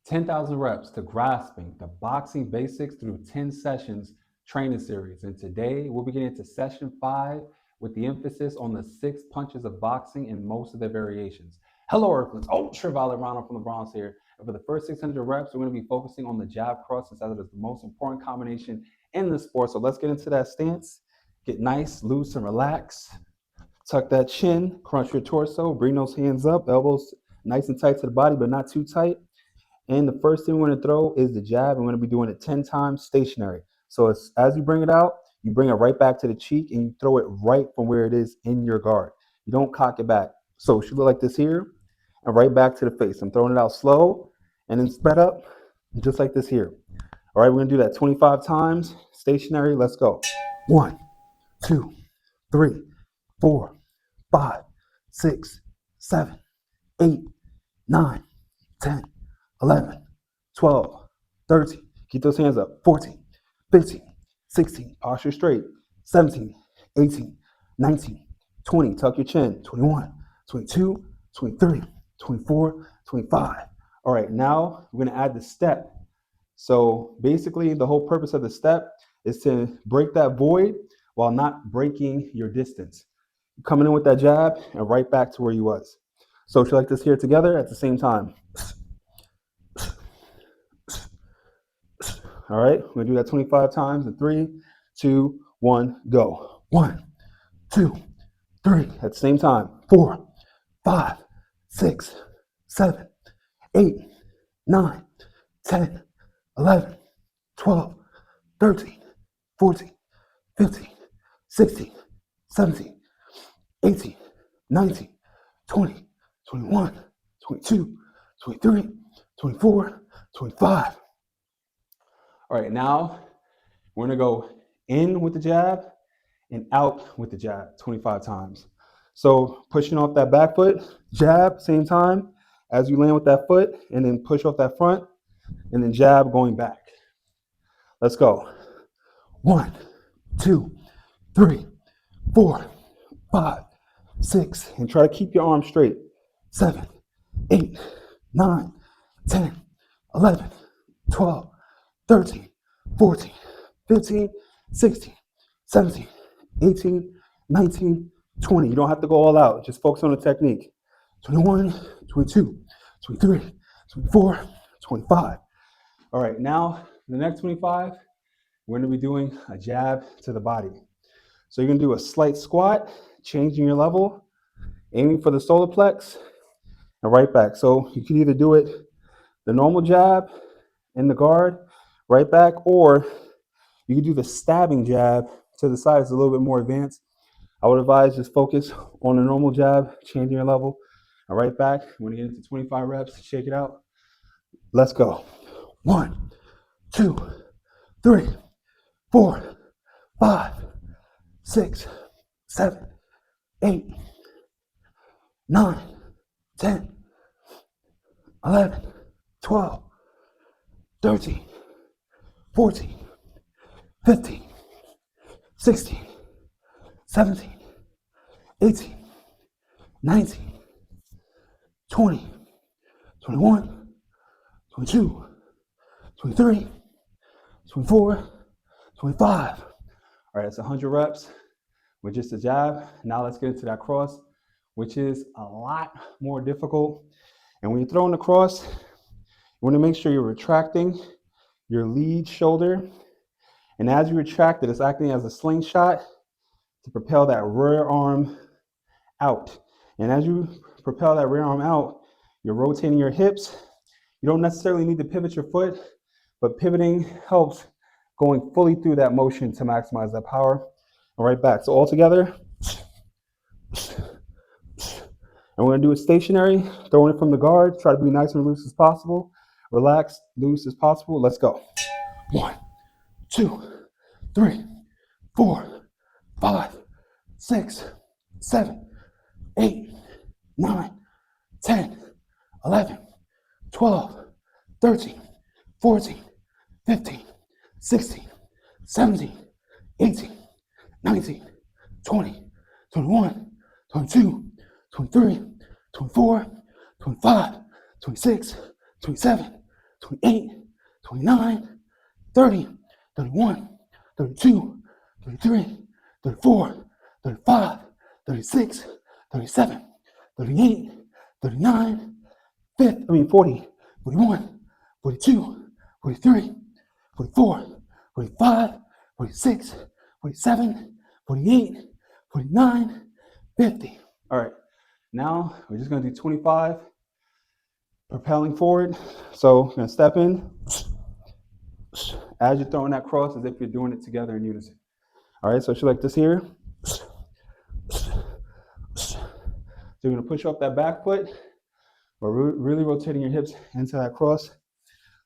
10,000 reps to grasping the boxing basics through 10 sessions training series. And today we'll be getting into session 5 with the emphasis on the 6 punches of boxing and most of their variations. Hello, Earthlings. Ultraviolet Ronald from the Bronx here. And for the first 600 reps, we're going to be focusing on the jab cross since that is the most important combination in the sport. So let's get into that stance. Get nice, loose, and relaxed. Tuck that chin, crunch your torso, bring those hands up, elbows nice and tight to the body, but not too tight. And the first thing we're going to throw is the jab. I'm going to be doing it 10 times stationary. So as you bring it out, you bring it right back to the cheek and you throw it right from where it is in your guard. You don't cock it back. So it should look like this here and right back to the face. I'm throwing it out slow and then sped up just like this here. All right, we're going to do that 25 times stationary. Let's go. 1, 2, 3, 4, 5, 6, 7, 8, 9, 10, 11, 12, 13. Keep those hands up. 14, 15, 16. Posture straight. 17, 18, 19, 20. Tuck your chin. 21, 22, 23, 24, 25. All right, now we're going to add the step. So basically, the whole purpose of the step is to break that void while not breaking your distance. Coming in with that jab and right back to where you was. So if you like this here together at the same time. All right, we're going to do that 25 times in 3, 2, 1, go. 1, 2, 3. At the same time. 4, 5, 6, 7, 8, 9, 10, 11, 12, 13, 14, 15, 16, 17, 18, 19, 20, 21, 22, 23, 24, 25. All right, now we're going to go in with the jab and out with the jab 25 times. So pushing off that back foot, jab, same time as you land with that foot, and then push off that front, and then jab going back. Let's go. 1, 2, 3, 4, 5, 6, and try to keep your arms straight. 7, 8, 9, 10, 11, 12, 13, 14, 15, 16, 17, 18, 19, 20. You don't have to go all out. Just focus on the technique. 21, 22, 23, 24, 25. All right, now the next 25, we're going to be doing a jab to the body. So you're going to do a slight squat, changing your level, aiming for the solar plex, and right back. So you can either do it the normal jab in the guard, right back, or you can do the stabbing jab to the side. It's a little bit more advanced. I would advise just focus on the normal jab, changing your level, and right back. When you get into 25 reps, shake it out. Let's go. 1, 2, 3, 4, 5, 6, 7, 8, 9, 10, 11, 12, 13, 14, 15, 16, 17, 18, 19, 20, 21, 22, 23, 24, 25. All right, that's 100 reps with just a jab. Now let's get into that cross, which is a lot more difficult. And when you're throwing the cross, you want to make sure you're retracting your lead shoulder. And as you retract it, it's acting as a slingshot to propel that rear arm out. And as you propel that rear arm out, you're rotating your hips. You don't necessarily need to pivot your foot, but pivoting helps going fully through that motion to maximize that power. And right back. So all together. And we're going to do it stationary, throwing it from the guard. Try to be nice and loose as possible. Relaxed, loose as possible. Let's go. 1, 2, 3, 4, 5, 6, 7, 8, 9, 10, 11, 12, 13, 14, 15, 16, 17, 18, 19, 20, 21, 22, 23, 24, 25, 26, 27, 28, 29, 30, 31, 32, 33, 34, 35, 36, 37, 38, 39, 40, 41, 42, 43, 44, 45, 46, 47, 48, 49, 50. All right, now we're just gonna do 25, propelling forward. So you're gonna step in as you're throwing that cross as if you're doing it together in unison. All right, so it's like this here. So you're gonna push off that back foot, but really rotating your hips into that cross.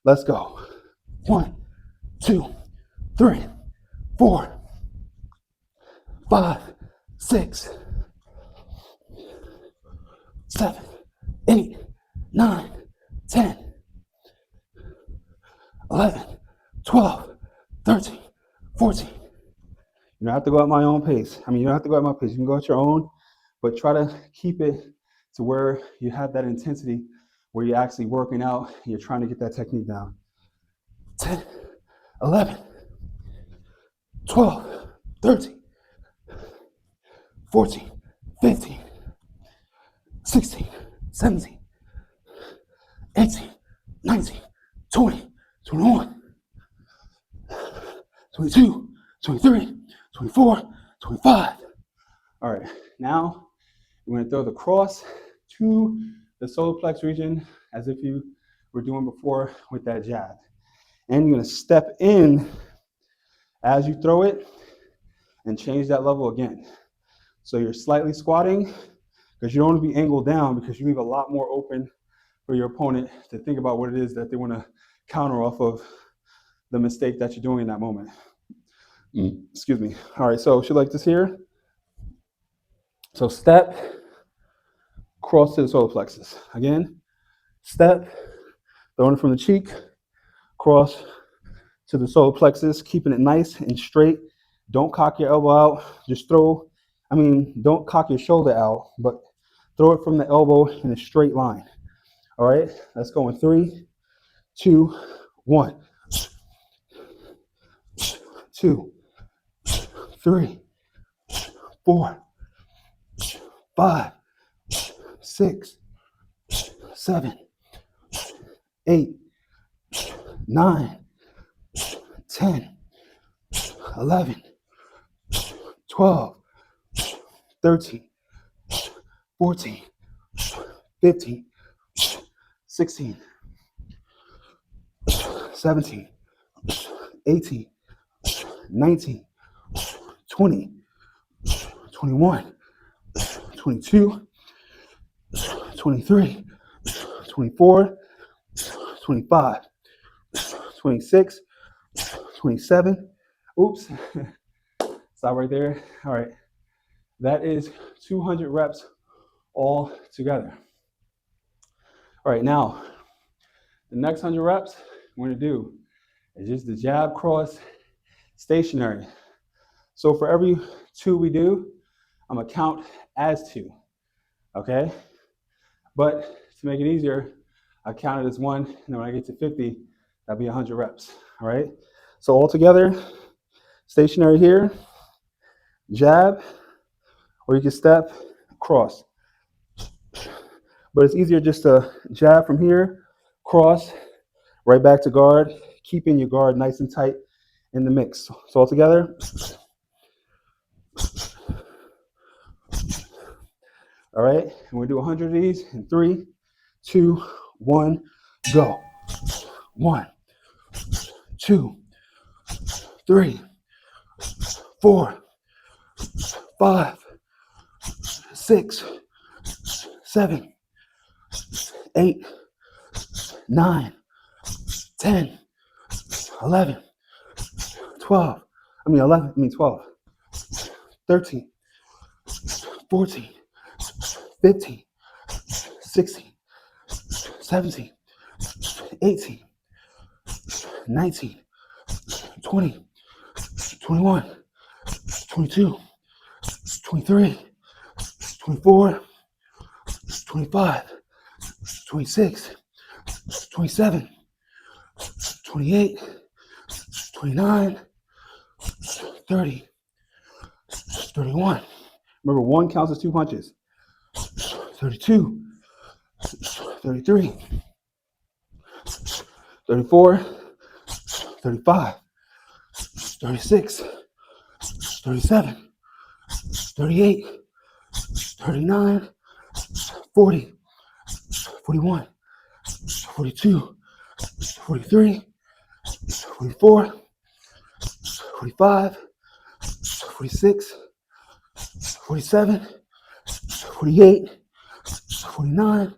Let's go. 1, 2, 3, 4, 5, 6, 7, 8, 9, 10, 11, 12, 13, 14. You don't have to go at my own pace. You don't have to go at my pace. You can go at your own, but try to keep it to where you have that intensity, where you're actually working out, and you're trying to get that technique down. 10, 11, 12, 13, 14, 15, 16, 17, 18, 19, 20, 21, 22, 23, 24, 25. All right, now we're going to throw the cross to the solar plex region as if you were doing before with that jab. And you're going to step in as you throw it and change that level again. So you're slightly squatting because you don't want to be angled down, because you leave a lot more open for your opponent to think about what it is that they want to counter off of the mistake that you're doing in that moment. Excuse me. All right, so should like this here. So step, cross to the solar plexus. Again, step, throwing it from the cheek, cross to the solar plexus, keeping it nice and straight. Don't cock your elbow out. Just throw, don't cock your shoulder out, but throw it from the elbow in a straight line. All right, let's go in 3, 2, 1. 2, 3, 4, 5, 6, 7, 8, 9, 10, 11, 12, 13, 14, 15, 16, 17, 18, 19, 20, 21, 22, 23, 24, 25, 26, 27. Oops. Stop right there. All right. That is 200 reps all together. All right. Now, the next 100 reps we're going to do is just the jab, cross, stationary. So for every 2 we do, I'm going to count as 2. Okay? But to make it easier, I count it as 1, and then when I get to 50, that'll be 100 reps. All right? So all together, stationary here, jab, or you can step, cross. But it's easier just to jab from here, cross, right back to guard, keeping your guard nice and tight in the mix. So all together. All right, and we'll do 100 of these in 3, 2, 1, go. 1, 2, 3, 4, 5, 6, 7, 8, 9, 10, 11, 12, 13, 14, 15, 16, 17, 18, 19, 20, 21, 22, 23, 24, 25, 26, 27, 28, 29, 30, 31. Remember, one counts as 2 punches. 32, 33, 34, 35, 36, 37, 38, 39, 40, 41, 42, 43, 44, 45, 46, 47, 48, 49,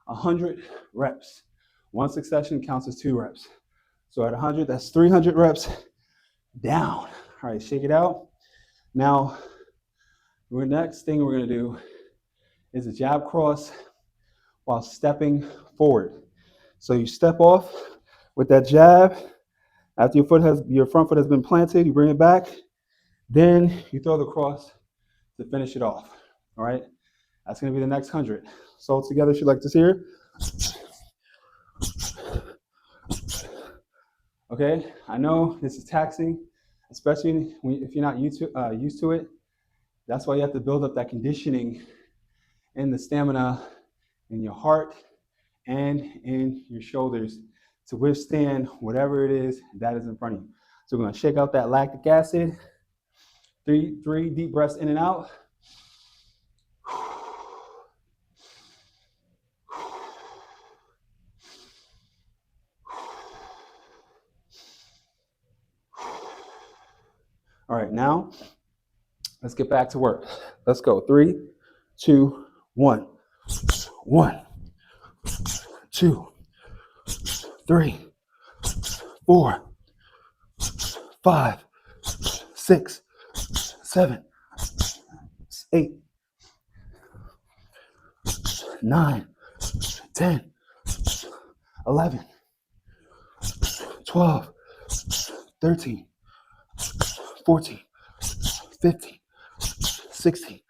100 reps. One succession counts as 2 reps. So at 100, that's 300 reps down. All right, shake it out. Now, the next thing we're going to do is a jab cross while stepping forward. So you step off with that jab. After your front foot has been planted, you bring it back. Then you throw the cross to finish it off. All right, that's going to be the next 100. So all together, if you'd like to see it. Okay, I know this is taxing, especially if you're not used to it. That's why you have to build up that conditioning and the stamina in your heart and in your shoulders to withstand whatever it is that is in front of you. So we're going to shake out that lactic acid. Three deep breaths in and out. All right, now let's get back to work. Let's go. 3, 2, 1. 1, 2, 3, 4, 5, 6, 7, 8, 9, 10, 11, 12, 13, 14, 15, 16,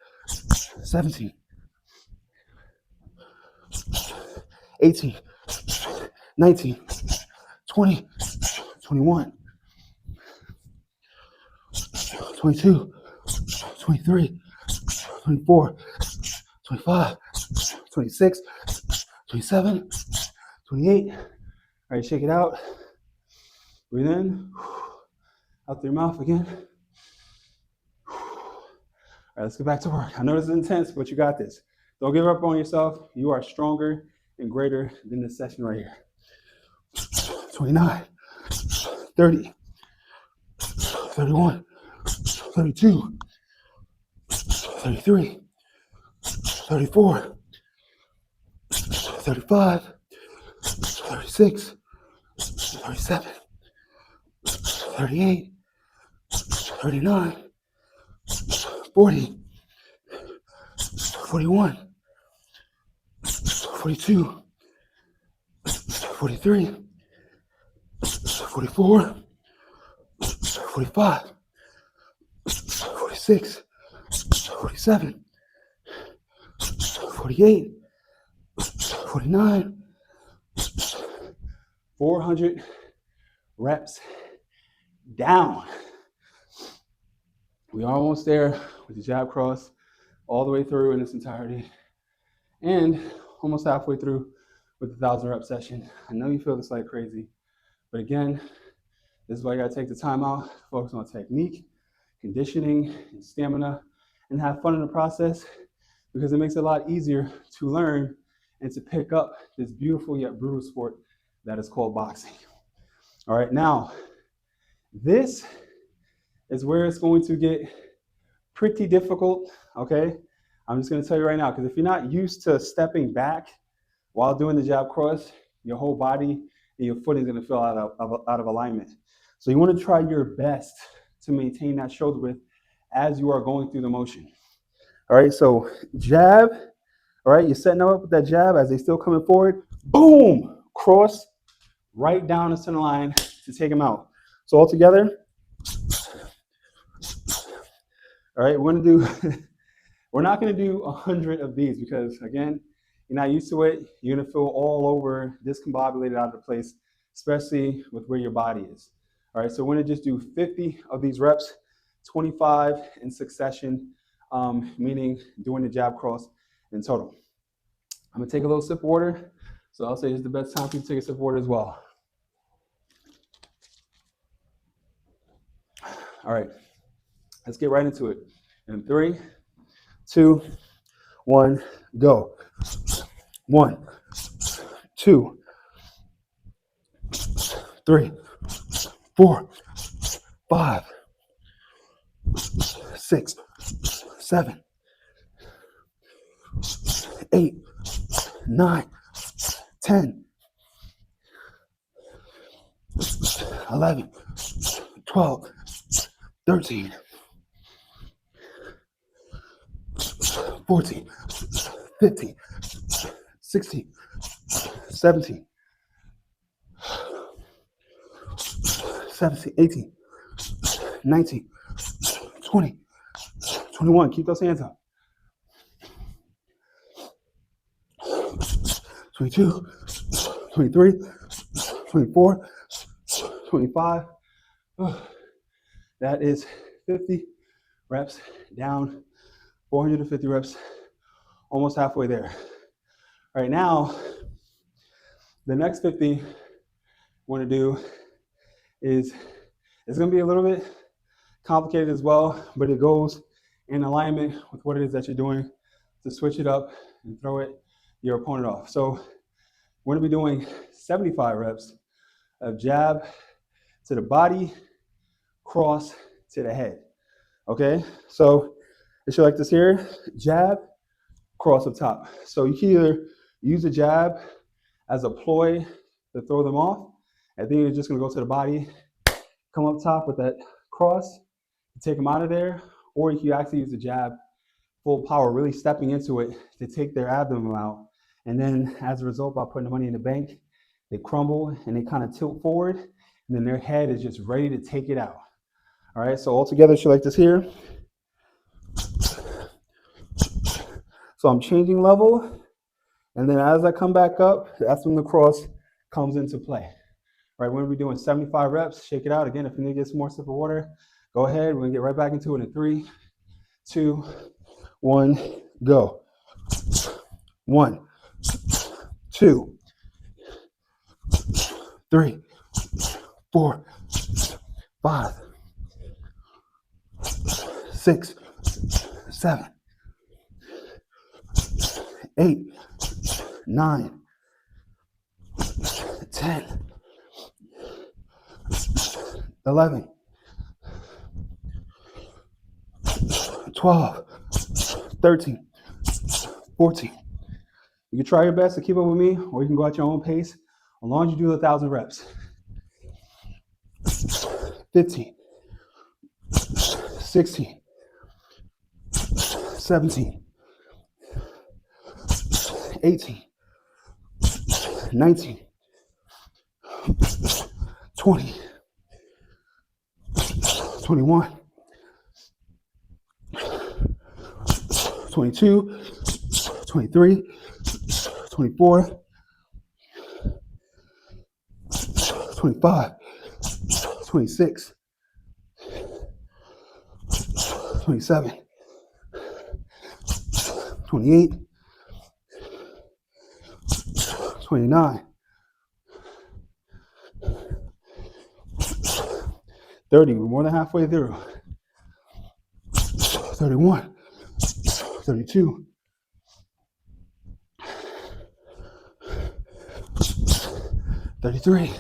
17, 18, 19, 20, 21, 22, 23, 24, 25, 26, 27, 28. All right, shake it out. Breathe in. Out through your mouth again. All right, let's get back to work. I know this is intense, but you got this. Don't give up on yourself. You are stronger and greater than this session right here. 29, 30, 31, 32, 33, 34, 35, 36, 37, 38, 39, 40, 41, 42, 43, 44, 45, 46, 47, 48, 49, 400 reps down. We are almost there with the jab cross all the way through in its entirety and almost halfway through with the 1,000 rep session. I know you feel this like crazy, but again, this is why you gotta take the time out, focus on technique, conditioning, and stamina, and have fun in the process because it makes it a lot easier to learn and to pick up this beautiful yet brutal sport that is called boxing. All right, now, this is where it's going to get pretty difficult, okay? I'm just gonna tell you right now, because if you're not used to stepping back while doing the jab cross, your whole body and your footing is gonna feel out of alignment. So you wanna try your best to maintain that shoulder width as you are going through the motion. All right, so jab, all right, you're setting them up with that jab as they still coming forward, boom, cross right down the center line to take them out. So all together, all right, we're not gonna do 100 of these because again, you're not used to it, you're gonna feel all over discombobulated out of the place, especially with where your body is. All right, so we're gonna just do 50 of these reps, 25 in succession, meaning doing the jab cross in total. I'm gonna take a little sip of water. So I'll say it's the best time for you to take a sip of water as well. All right, let's get right into it. In 3, 2, 1, go. 1, 2, 3, 4, 5, 6, 7, 8, 9, 10, 11, 12, 13, 14, 15, 16, 17, 18, 19, 20, 21. Keep those hands up. 22, 23, 24, 25. That is 50 reps down, 450 reps, almost halfway there. All right, now, the next 50 I want to do is, it's going to be a little bit complicated as well, but it goes in alignment with what it is that you're doing to switch it up and throw your opponent off. So we're going to be doing 75 reps of jab to the body, cross to the head. Okay, so it should like this here, jab, cross up top. So you can either use the jab as a ploy to throw them off, and then you're just gonna go to the body, come up top with that cross, take them out of there, or you can actually use the jab full power, really stepping into it to take their abdomen out. And then as a result, by putting the money in the bank, they crumble and they kind of tilt forward, and then their head is just ready to take it out. All right, so all together, you like this here. So I'm changing level, and then as I come back up, that's when the cross comes into play. All right, we're gonna be doing 75 reps. Shake it out. Again, if you need to get some more sip of water, go ahead. We're gonna get right back into it in 3, 2, 1, go. 1, 2, 3, 4, 5, 6, 7, 8, 9, 10, 11, 12, 13, 14. You can try your best to keep up with me, or you can go at your own pace, as long as you do 1,000 reps. 15, 16, 17, 18, 19, 20, 21, 22, 23, 24, 25, 26, 27, 28, 29, 30. We're more than halfway through. 31, 32, 33,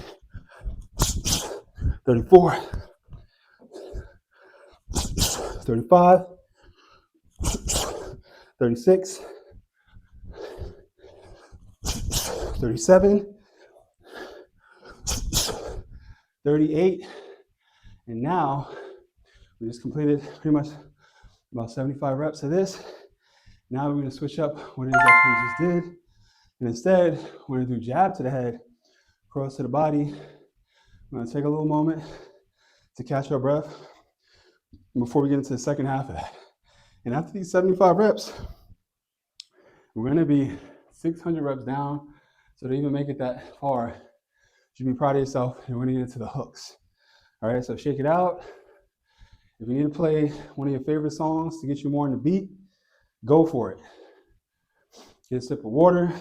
34, 35, 36, 37, 38, and now we just completed pretty much about 75 reps of this. Now we're going to switch up what it is that we just did, and instead we're going to do jab to the head, cross to the body. We're going to take a little moment to catch our breath before we get into the second half of that. And after these 75 reps, we're going to be 600 reps down. So to even make it that far, you should be proud of yourself. You're running into the hooks. All right, so shake it out. If you need to play one of your favorite songs to get you more in the beat, go for it. Get a sip of water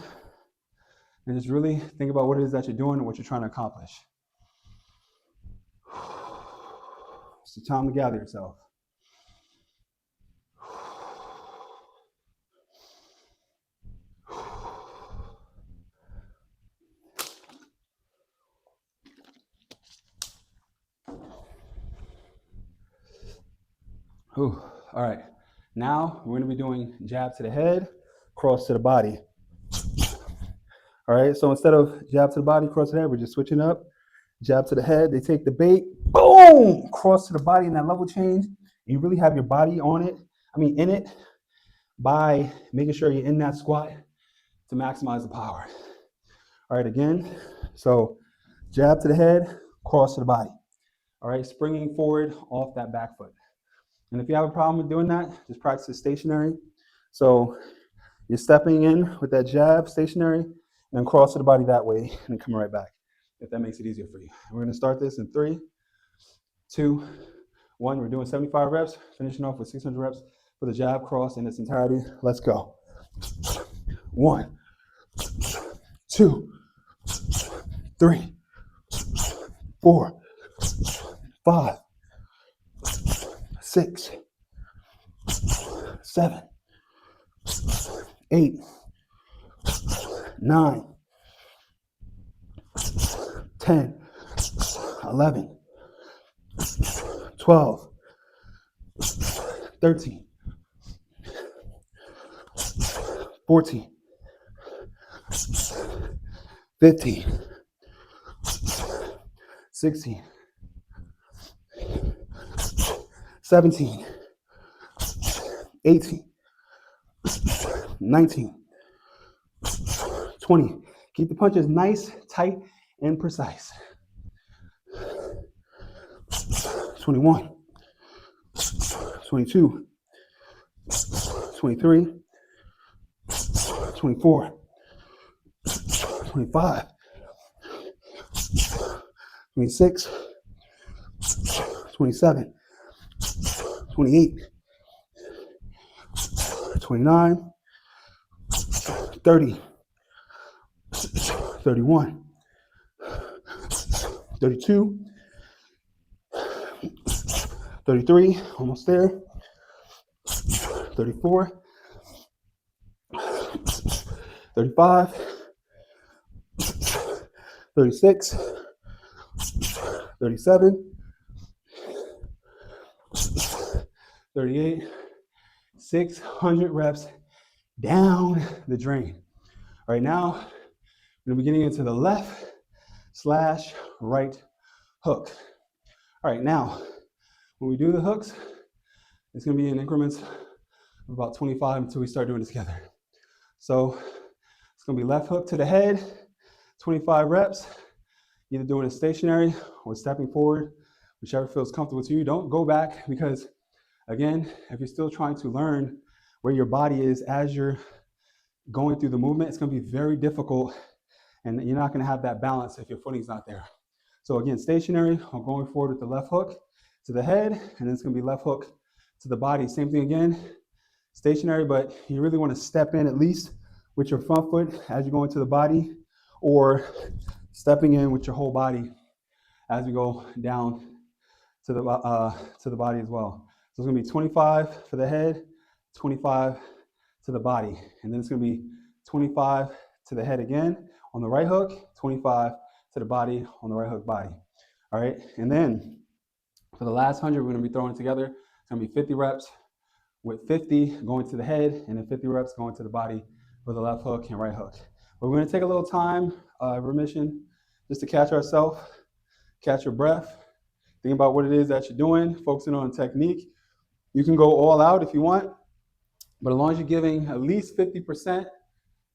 and just really think about what it is that you're doing and what you're trying to accomplish. It's the time to gather yourself. All right, now we're going to be doing jab to the head, cross to the body. All right, so instead of jab to the body, cross to the head, we're just switching up. Jab to the head, they take the bait, boom, cross to the body in that level change. And you really have your body in it, by making sure you're in that squat to maximize the power. All right, again, so jab to the head, cross to the body. All right, springing forward off that back foot. And if you have a problem with doing that, just practice it stationary. So you're stepping in with that jab, stationary, and then cross to the body that way, and then come right back, if that makes it easier for you. We're gonna start this in 3, 2, 1. We're doing 75 reps, finishing off with 600 reps for the jab cross in its entirety. Let's go. 1, 2, 3, 4, 5, 6, 7, 8, 9, 10, 11, 12, 13, 14, 15, 16, 17, 18, 19, 20. Keep the punches nice, tight, and precise. 21, 22, 23, 24, 25, 26, 27, 28, 29, 30, 31, 32, 33, almost there, 34, 35, 36, 37, 38, 600 reps down the drain. All right, now we're gonna be getting into the left/right hook. All right, now when we do the hooks, it's gonna be in increments of about 25 until we start doing it together. So it's gonna be left hook to the head, 25 reps, either doing it stationary or stepping forward, whichever feels comfortable to you. Don't go back because, again, if you're still trying to learn where your body is as you're going through the movement, it's gonna be very difficult and you're not gonna have that balance if your footing's not there. So again, stationary, I'm going forward with the left hook to the head, and then it's gonna be left hook to the body. Same thing again, stationary, but you really wanna step in at least with your front foot as you go into the body, or stepping in with your whole body as we go down to the body as well. So it's gonna be 25 for the head, 25 to the body, and then it's gonna be 25 to the head again on the right hook, 25 to the body on the right hook body. All right, and then for the last 100, we're gonna be throwing it together. It's gonna be 50 reps with 50 going to the head, and then 50 reps going to the body with the left hook and right hook. But we're gonna take a little time, remission, just to catch ourselves, catch your breath, think about what it is that you're doing, focusing on technique. You can go all out if you want, but as long as you're giving at least 50%,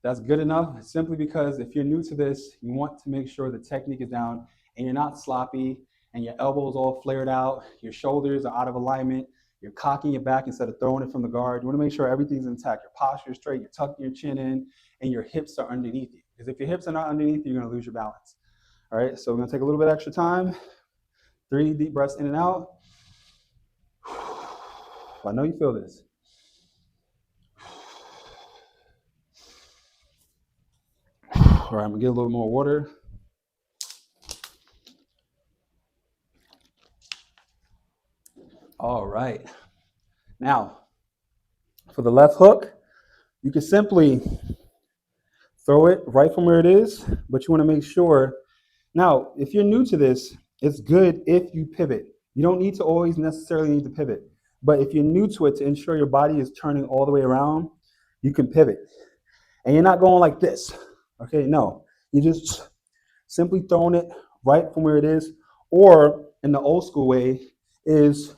that's good enough, simply because if you're new to this, you want to make sure the technique is down and you're not sloppy and your elbows all flared out, your shoulders are out of alignment, You're cocking your back instead of throwing it from the guard. You want to make sure everything's intact. Your posture is straight. You're tucking your chin in, and your hips are underneath you. Because if your hips are not underneath you, you're going to lose your balance. All right, so we're going to take a little bit extra time. 3 deep breaths in and out. I know you feel this. All right, I'm going to get a little more water. All right. Now, for the left hook, you can simply throw it right from where it is, but you want to make sure. Now, if you're new to this, it's good if you pivot. You don't need to always necessarily need to pivot. But if you're new to it, to ensure your body is turning all the way around, you can pivot. And you're not going like this. Okay, no. You're just simply throwing it right from where it is. Or in the old school way is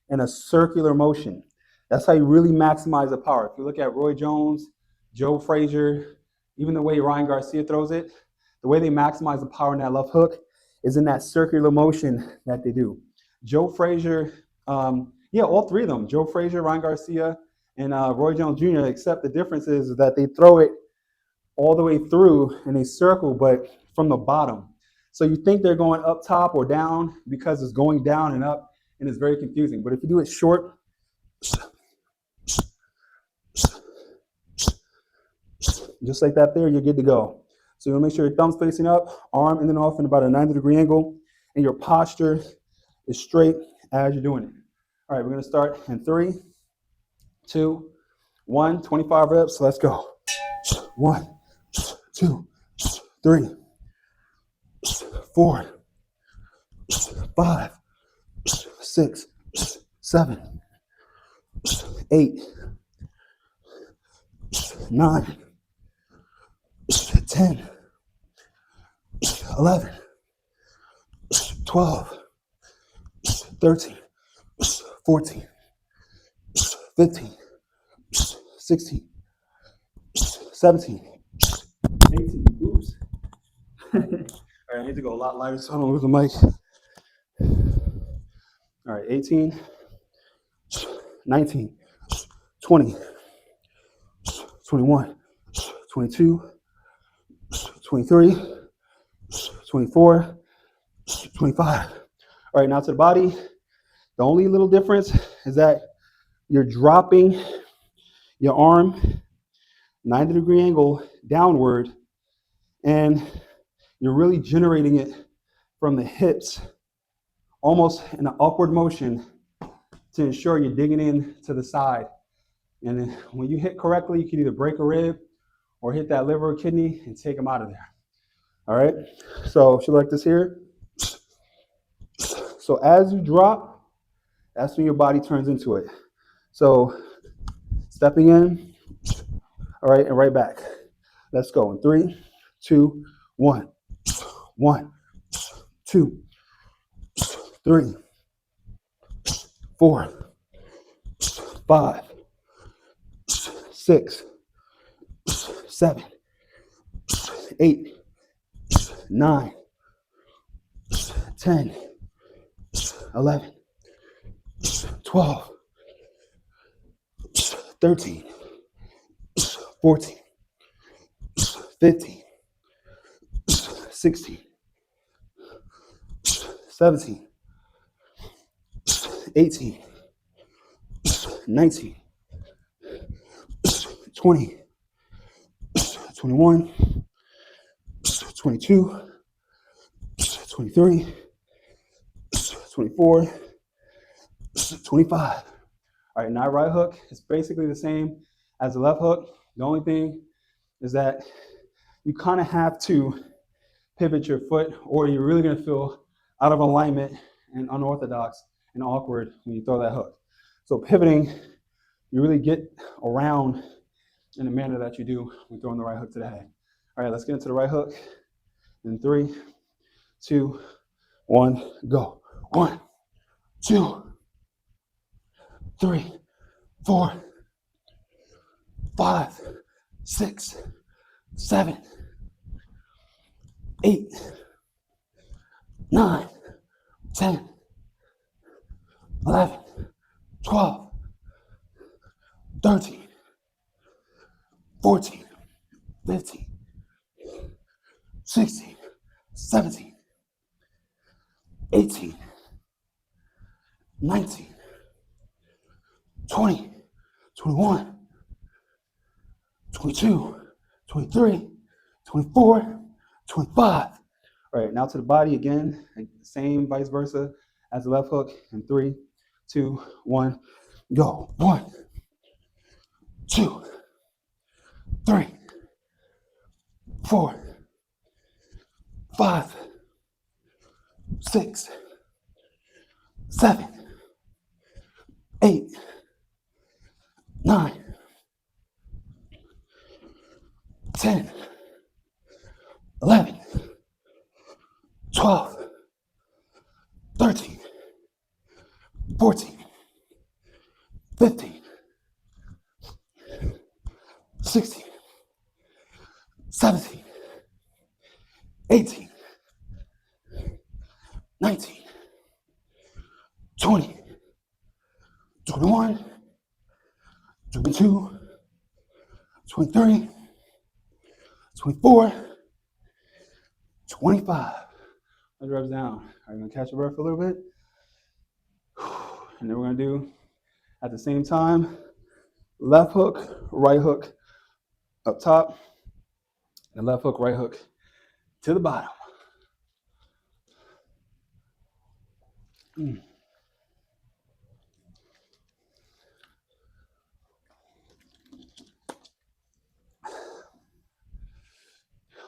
in a circular motion. That's how you really maximize the power. If you look at Roy Jones, Joe Frazier, even the way Ryan Garcia throws it, the way they maximize the power in that left hook is in that circular motion that they do. Joe Frazier, all three of them, Joe Frazier, Ryan Garcia, and Roy Jones Jr., except the difference is that they throw it all the way through in a circle, but from the bottom. So you think they're going up top or down because it's going down and up, and it's very confusing. But if you do it short, just like that there, you're good to go. So you want to make sure your thumb's facing up, arm in and off in about a 90-degree angle, and your posture is straight as you're doing it. All right, we're going to start in 3, 2, 1, 25 reps. Let's go. 1, 2, 3, 4, 5, 6, 7, 8, 9, 10, 11, 12, 13, 14, 15, 16, 17, 18. Oops. All right, I need to go a lot lighter so I don't lose the mic. All right, 18, 19, 20, 21, 22, 23, 24, 25. All right, now to the body. The only little difference is that you're dropping your arm 90-degree angle downward, and you're really generating it from the hips, almost in an upward motion to ensure you're digging in to the side. And then when you hit correctly, you can either break a rib or hit that liver or kidney and take them out of there. All right, so if you like this here, so as you drop, that's when your body turns into it. So stepping in, all right, and right back. Let's go in 3, 2, 1, 1, 2, 3, 4, 5, 6, 7, 8, 9, 10, 11, 12, 13, 14, 15, 16, 17, 18, 19, 20, 21, 22, 23, 24, 25. All right, now right hook is basically the same as the left hook. The only thing is that you kind of have to pivot your foot, or you're really going to feel out of alignment and unorthodox and awkward when you throw that hook. So pivoting, you really get around in the manner that you do when throwing the right hook to the head. All right, let's get into the right hook. In 3, 2, 1, go. 1, 2, 3, 4, 5, 6, 7, 8, 9, 10, 11, 12, 12, 13, 14, 15, 16, 17, 18, 19, 20, 21, 22, 23, 24, 25. All right, now to the body again. Same vice versa as the left hook. In 3, 2, 1, go. 1, 2, 3, 4, 5, 6, 7, 8, 9, 10, 11, 12, 13, 14, 15, 16, 17, 18, 19, 20, 21, 22, 23, 24, 25. Let's reps down. All right, I'm gonna catch your breath for a little bit. And then we're gonna do, at the same time, left hook, right hook up top, and left hook, right hook to the bottom.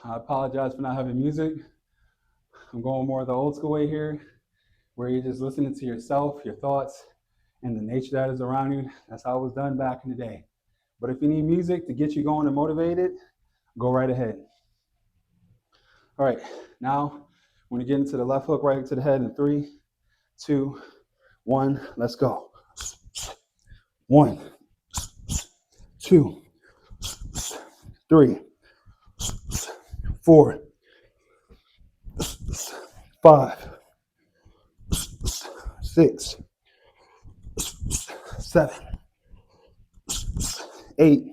I apologize for not having music. I'm going more the old school way here, where you're just listening to yourself, your thoughts, and the nature that is around you. That's how it was done back in the day. But if you need music to get you going and motivated, go right ahead. All right, now we're gonna get into the left hook, right hook to the head in 3, 2, 1, let's go. 1, 2, 3, 4, 5, 6, 7, 8,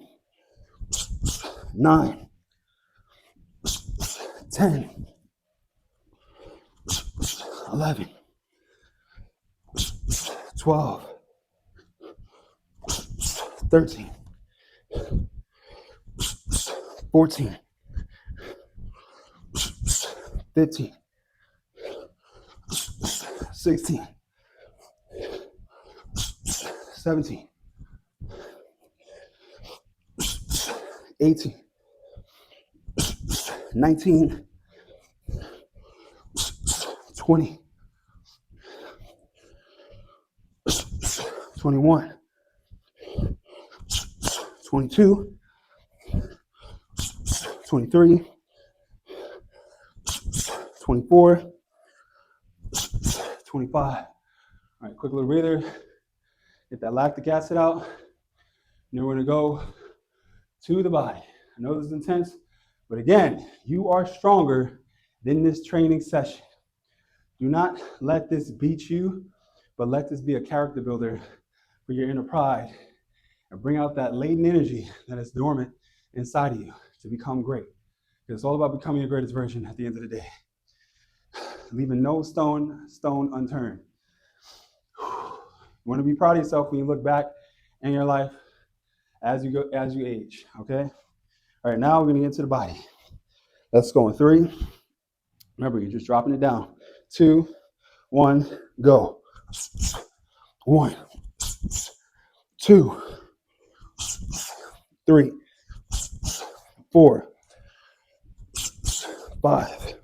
9, 10, 11, 12, 13, 14, 15, 16, 17, 18, 19, 20, 21, 22, 23, 24, 25. All right, quick little breather. Get that lactic acid out. And then we're gonna go to the body. I know this is intense, but again, you are stronger than this training session. Do not let this beat you, but let this be a character builder for your inner pride and bring out that latent energy that is dormant inside of you to become great. It's all about becoming your greatest version at the end of the day. Leaving no stone unturned. You want to be proud of yourself when you look back in your life as you age, okay? All right, now we're gonna get into the body. Let's go in 3. Remember, you're just dropping it down. 2, 1, go. 1, 2, 3, 4, 5,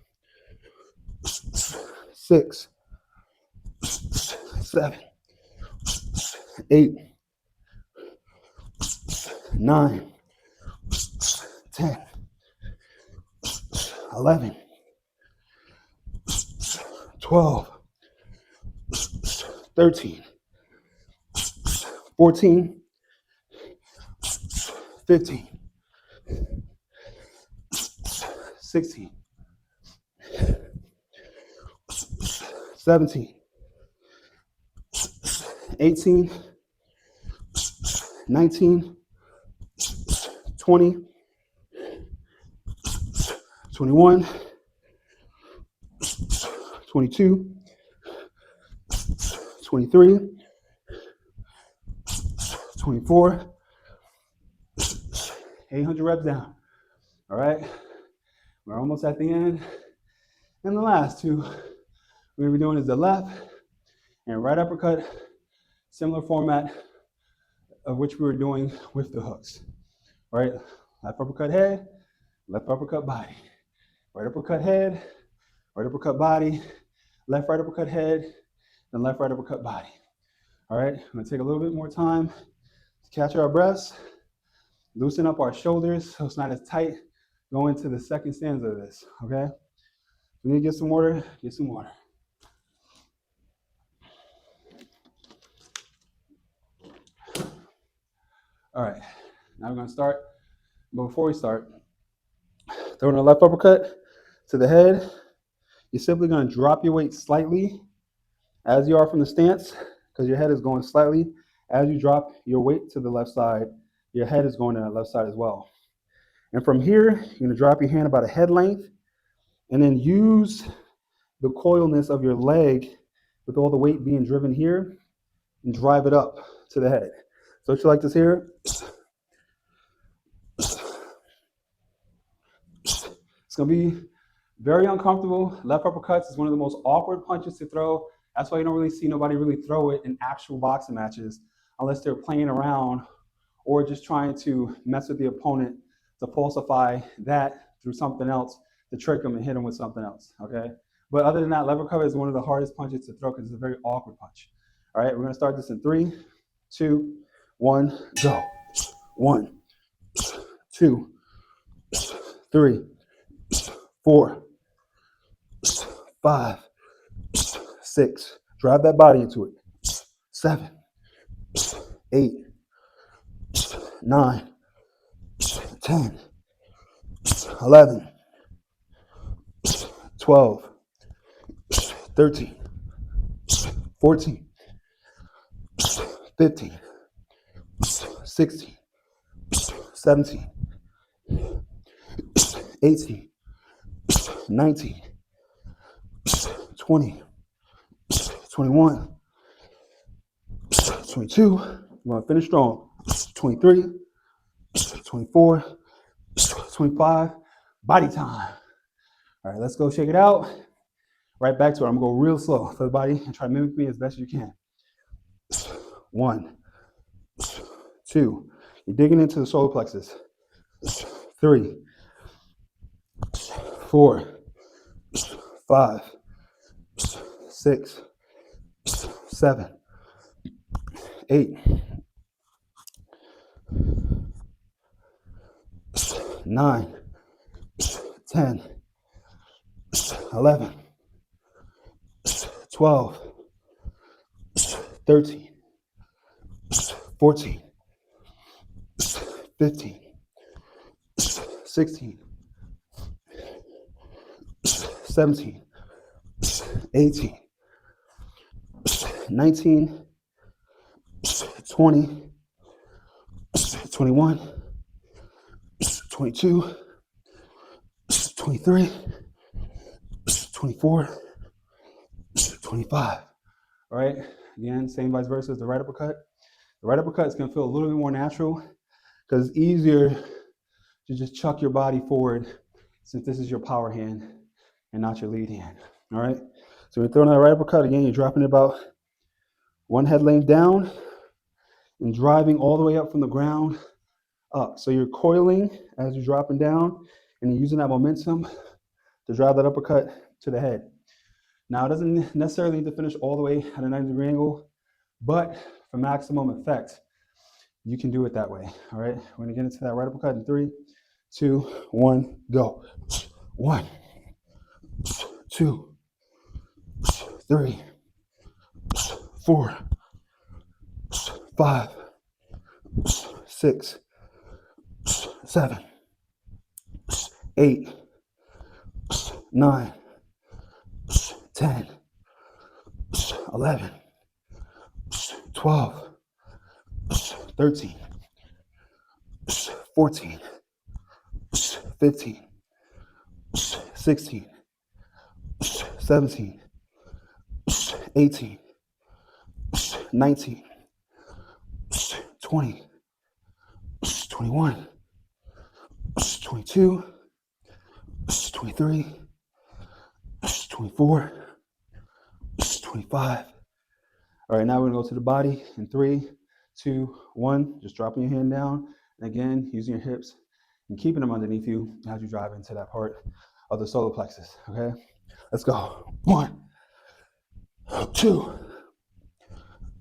6, 7, 8, 9, 10, 11, 12, 13, 14, 15, 16, 17, 18, 19, 20, 21, 22, 23, 24, 800 reps down. All right, we're almost at the end. And the last two we're gonna be doing is the left and right uppercut, similar format of which we were doing with the hooks. All right, left uppercut head, left uppercut body, right uppercut head, right uppercut body, left right uppercut head, and left right uppercut body. All right, I'm gonna take a little bit more time to catch our breaths, loosen up our shoulders so it's not as tight. Go into the second stanza of this, okay? If you need to get some water, get some water. All right, now we're gonna start. But before we start, throwing a left uppercut to the head, you're simply gonna drop your weight slightly as you are from the stance, because your head is going slightly. As you drop your weight to the left side, your head is going to that left side as well. And from here, you're gonna drop your hand about a head length, and then use the coilness of your leg with all the weight being driven here, and drive it up to the head. So what you like to hear? It's gonna be very uncomfortable. Left uppercuts is one of the most awkward punches to throw. That's why you don't really see nobody really throw it in actual boxing matches unless they're playing around or just trying to mess with the opponent to falsify that through something else to trick them and hit them with something else, okay? But other than that, left uppercut is one of the hardest punches to throw because it's a very awkward punch. All right, we're gonna start this in 3, 2, 1, go. 1, 2, 3, 4, 5, 6. Drive that body into it. 7, 8, 9, 10, 11, 12, 13, 14, 15, 16, 17, 18, 19, 20, 21, 22, we're gonna finish strong, 23, 24, 25, body time. All right, let's go shake it out. Right back to it. I'm gonna go real slow for the body and try to mimic me as best as you can. 1, 2, you're digging into the solar plexus. 3, 4, 5, 6, 7, 8, 9, 10, 11, 12, 13, 14, 15, 16, 17, 18, 19, 20, 21, 22, 23, 24, 25. All right, again, same vice versa as the right uppercut. The right uppercut is gonna feel a little bit more natural because it's easier to just chuck your body forward since this is your power hand and not your lead hand. All right, so when you're throwing that right uppercut, again, you're dropping it about one head length down and driving all the way up from the ground up. So you're coiling as you're dropping down and you're using that momentum to drive that uppercut to the head. Now, it doesn't necessarily need to finish all the way at a 90-degree angle, but for maximum effect, you can do it that way. All right, we're gonna get into that right uppercut in 3, 2, 1, go. 1, 2, 3, 4, 5, 6, 7, 8, 9, 10, 11, 12, 13, 14, 15, 16, 17, 18, 19, 20, 21, 22, 23, 24, 25. All right, now we're gonna go to the body in 3, 2, 1. Just dropping your hand down. And again, using your hips and keeping them underneath you as you drive into that part of the solar plexus, okay? Let's go. 1, 2,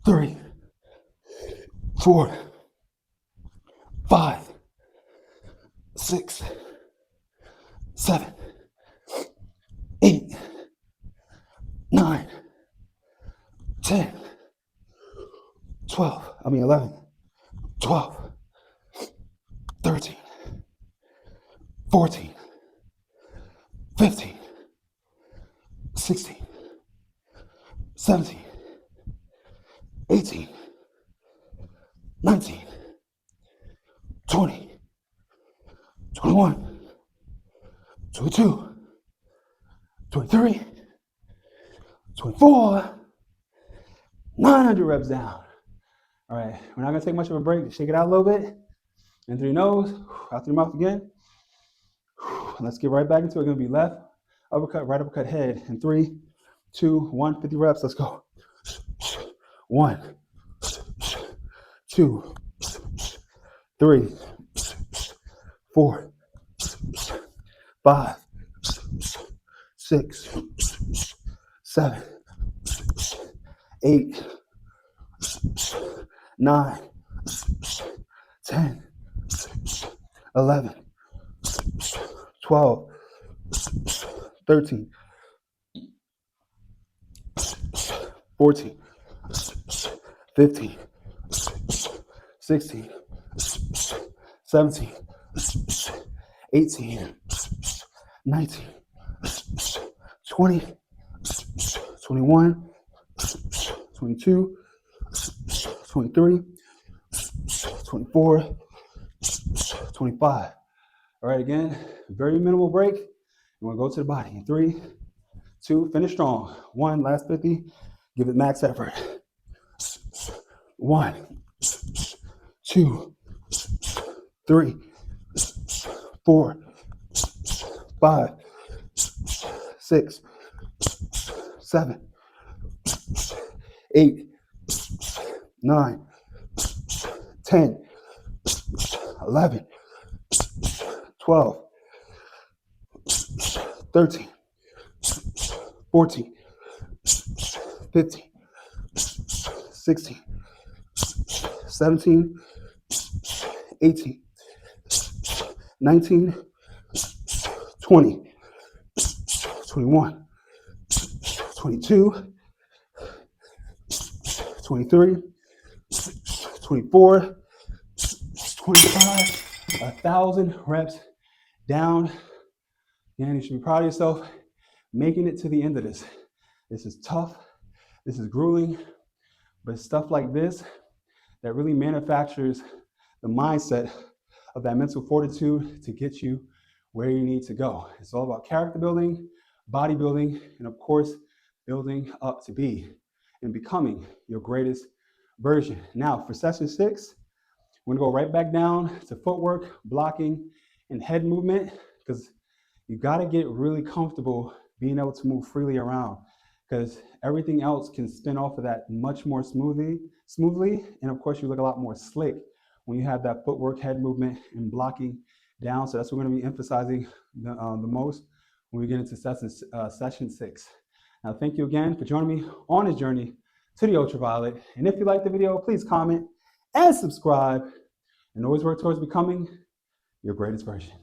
3, 4, 5, 6, 7, 8, 9, 10, 11, 12, 13, 14, 15, 16, 17, 18, 19, 20, 21, 22, 23, 24, 900 reps down. All right, we're not gonna take much of a break. Shake it out a little bit. In through your nose, out through your mouth again. Let's get right back into it. Gonna be left uppercut, right uppercut, head. In 3, 2, 1, 50 reps. Let's go. 1, 2, 3, 4, 5, 6, 7, 8, 9, 10, 11, 12, 13, 14, 15, 16, 17, 18, 19, 20, 21, 22, 23, 24, 25. All right, again, very minimal break. We're gonna go to the body in 3, 2, finish strong. 1, last 50, give it max effort. 1, 2, 3, 4, 5, 6, 7, 8, 9, 10, 11, 12, 13, 14, 15, 16, 17, 18, 19, 20, 21, 22, 23, 24, 25, 1,000 reps down. Again, you should be proud of yourself making it to the end of this. This is tough. This is grueling. But stuff like this that really manufactures the mindset of that mental fortitude to get you where you need to go. It's all about character building, bodybuilding, and of course, building up to be and becoming your greatest version. Now, for session 6, we're gonna go right back down to footwork, blocking, and head movement, because you gotta get really comfortable being able to move freely around, because everything else can spin off of that much more smoothly, and of course you look a lot more slick when you have that footwork, head movement, and blocking down. So that's what we're gonna be emphasizing the most when we get into session 6. Now, thank you again for joining me on this journey to the ultraviolet. And if you liked the video, please comment and subscribe, and always work towards becoming your greatest version.